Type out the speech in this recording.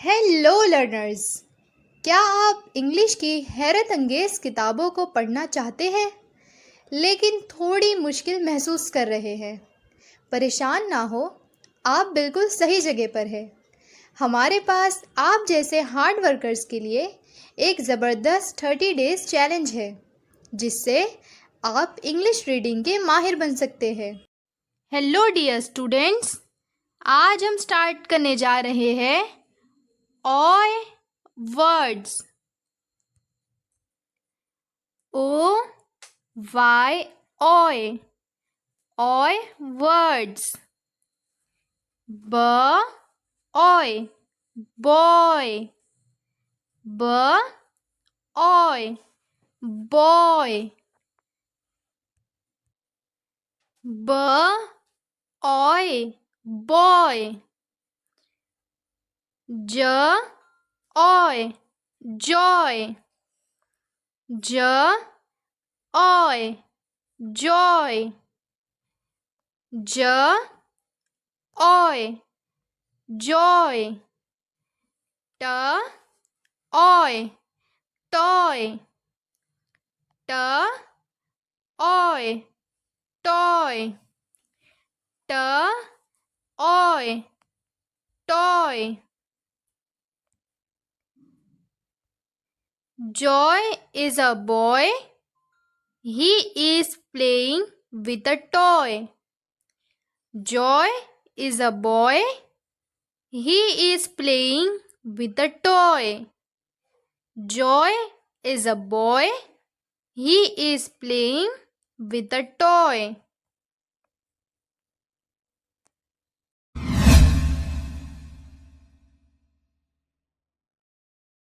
Hello learners. क्या आप English की हैरत अंगेज़ किताबों को पढ़ना चाहते हैं लेकिन थोड़ी मुश्किल महसूस कर रहे हैं? परेशान ना हो, आप बिल्कुल सही जगह पर हैं। हमारे पास आप जैसे हार्ड वर्कर्स के लिए एक ज़बरदस्त 30 डेज़ चैलेंज है जिससे आप इंग्लिश रीडिंग के माहिर बन सकते हैं। हेलो डियर स्टूडेंट्स, आज हम स्टार्ट करने जा रहे हैं ओए वर्ड्स। O Y ओए ओए वर्ड्स। ब ओए बॉय ब ओए बॉय ब ओए बॉय ज ओए जॉय ज ओए जॉय ज ओए जॉय ट ओए टॉय ट ओए टॉय ट ओए toy Joy is a boy. He is playing with a toy. Joy is a boy. He is playing with a toy. Joy is a boy. He is playing with a toy.